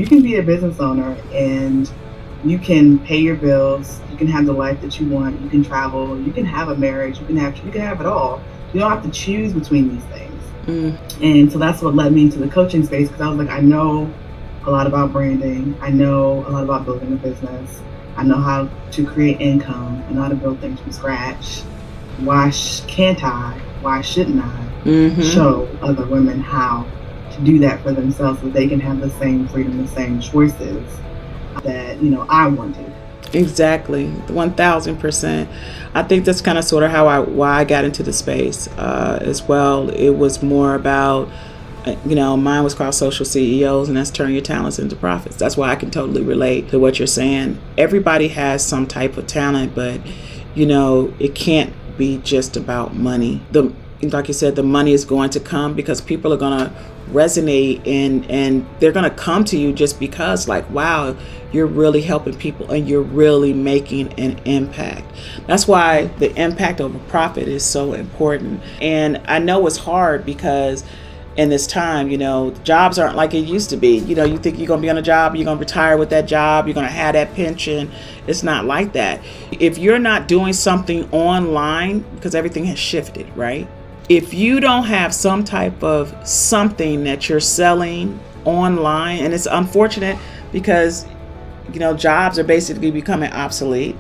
You can be a business owner and you can pay your bills, you can have the life that you want, you can travel, you can have a marriage, you can have it all. You don't have to choose between these things. Mm. And so that's what led me into the coaching space, because I was like, I know a lot about branding, I know a lot about building a business, I know how to create income, I know how to build things from scratch. Why can't I? Why shouldn't I Mm-hmm. show other women how to do that for themselves so they can have the same freedom, the same choices that I wanted. Exactly, 1000%. I think that's kind of sort of how why I got into the space as well. It was more about, mine was called Social CEOs, and that's turning your talents into profits. That's why I can totally relate to what you're saying. Everybody has some type of talent, but it can't be just about money. Like you said, the money is going to come because people are going to resonate, and they're going to come to you just because, like, wow, you're really helping people and you're really making an impact. That's why the impact over profit is so important. And I know it's hard because in this time, jobs aren't like it used to be. You think you're going to be on a job, you're going to retire with that job, you're going to have that pension. It's not like that. If you're not doing something online, because everything has shifted, right? If you don't have some type of something that you're selling online, and it's unfortunate because jobs are basically becoming obsolete.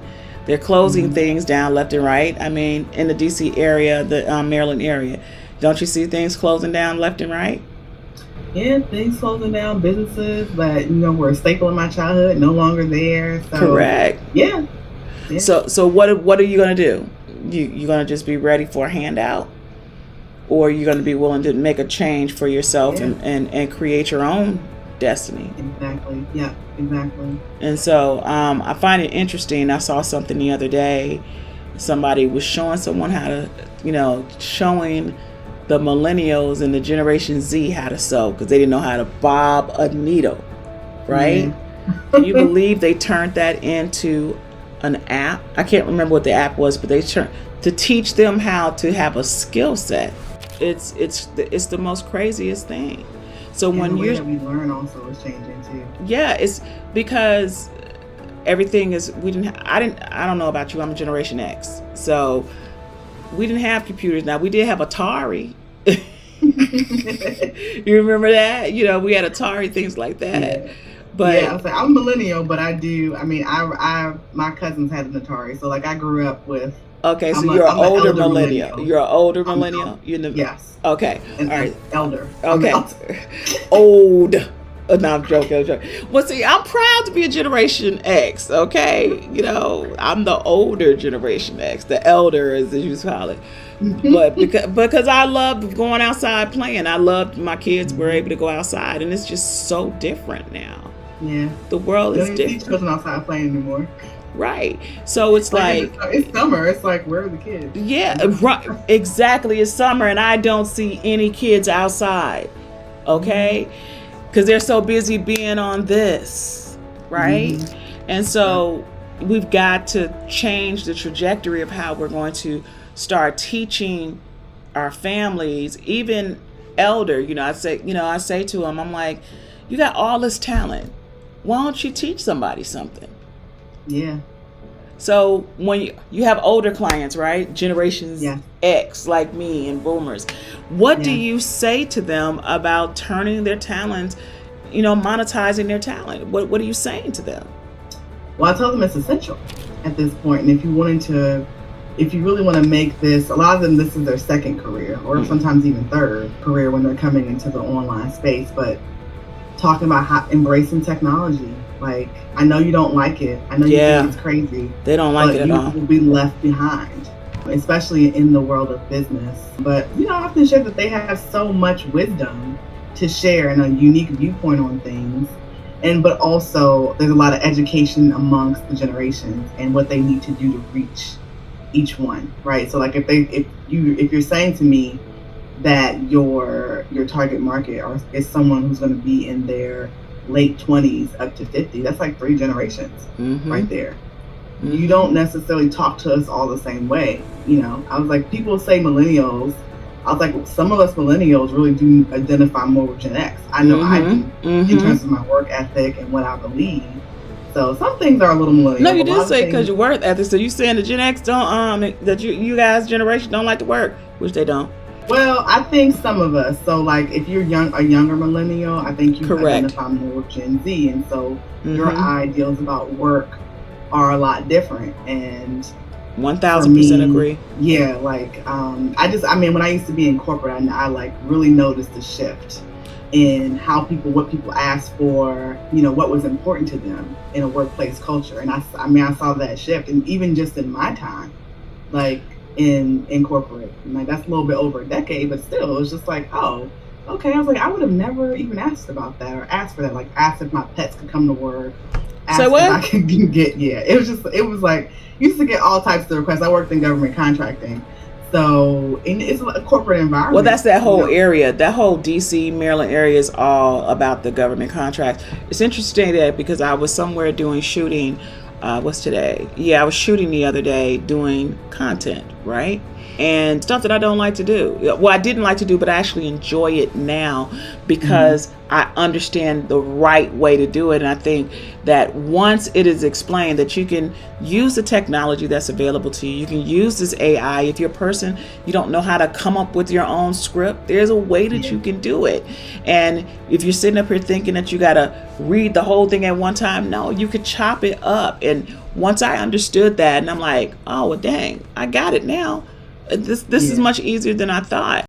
They're closing Mhm. things down left and right. I mean, in the DC area, the Maryland area, don't you see things closing down left and right? Yeah, things closing down, businesses that were a staple in my childhood no longer there. So Correct. yeah, yeah, So what are you gonna do? You gonna just be ready for a handout, or are you gonna be willing to make a change for yourself yeah, and create your own destiny? exactly. Yeah, exactly. And so I find it interesting. I saw something the other day. Somebody was showing someone how to, showing the millennials and the Generation Z how to sew because they didn't know how to bob a needle, right? Yeah. Can you believe they turned that into an app? I can't remember what the app was, but they turned to teach them how to have a skill set. It's the most craziest thing. So And the when way you're that we learn also is changing too. yeah, it's because everything is we didn't I don't know about you, I'm a Generation X, so we didn't have computers. Now we did have Atari. You remember that, we had Atari, things like that. Yeah. Yeah, I But was like, I'm millennial, but I do. I mean, my cousins had an Atari, so like I grew up with. okay, so I'm a you're an I'm an older elder millennial, millennial. you're an older I'm millennial, yes, okay, an all right, elder. I'm an okay, elder. old. No, I'm joking. I'm joking. Well, see, I'm proud to be a Generation X. Okay, I'm the older Generation X, the elder, as you call it. But because I loved going outside playing, I loved my kids were able to go outside, and it's just so different now. Yeah, The world you is don't even see different, children outside playing anymore. right? So it's Like like, it's summer. It's like, where are the kids? yeah, You know. right, exactly. It's summer, and I don't see any kids outside. Mhm. Okay, because they're so busy being on this, right? Mhm. And Yep. so we've got to change the trajectory of how we're going to start teaching our families, even elder. I say to them, I'm like, you got all this talent. Why don't you teach somebody something? Yeah. So when you have older clients, right? Generations Yeah. X, like me, and boomers, what do Yeah. you say to them about turning their talents, monetizing their talent? What are you saying to them? Well, I tell them it's essential at this point, and if you really want to make this, a lot of them, this is their second career, or Mm. sometimes even third career when they're coming into the online space. But talking about how embracing technology, like I know you don't like it, I know you think Yeah, it's crazy, they don't like it but at you all. will be left behind, especially in the world of business. But I often share that they have so much wisdom to share and a unique viewpoint on things. And but also there's a lot of education amongst the generations and what they need to do to reach each one, right? So like if you're saying to me that your target market is someone who's going to be in their late 20s up to 50, that's like three generations Mm-hmm. right there. You Mm-hmm. don't necessarily talk to us all the same way. I was like, people say millennials, I was like, some of us millennials really do identify more with Gen X. I know I do, in terms of my work ethic and what I believe. So some things are a little millennial. No, you did say because your work ethic. So you saying the Gen X don't that you guys generation don't like to work, which they don't. Well, I think some of us. So like if you're a younger millennial, I think you identify more with Gen Z, and so your ideals about work are a lot different. And 1000% agree. Yeah, like when I used to be in corporate, I like really noticed the shift in what people asked for, what was important to them in a workplace culture. And I saw that shift, and even just in my time, like in corporate, like that's a little bit over a decade, but still, it was just like, oh, okay. I was like, I would have never even asked about that or asked for that. Like asked if my pets could come to work. So what? If I could get, it was like, used to get all types of requests. I worked in government contracting. So it's a corporate environment. Well, that's that whole area. That whole DC, Maryland area is all about the government contracts. It's interesting that because I was somewhere doing shooting, what's today? Yeah, I was shooting the other day doing content, right? And stuff that I don't like to do. Well, I didn't like to do, but I actually enjoy it now because I understand the right way to do it. And I think that once it is explained that you can use the technology that's available to you, you can use this AI. If you're a person, you don't know how to come up with your own script, there's a way that you can do it. And if you're sitting up here thinking that you got to read the whole thing at one time, no, you could chop it up. And once I understood that, and I'm like, oh, well, dang, I got it now. This is much easier than I thought.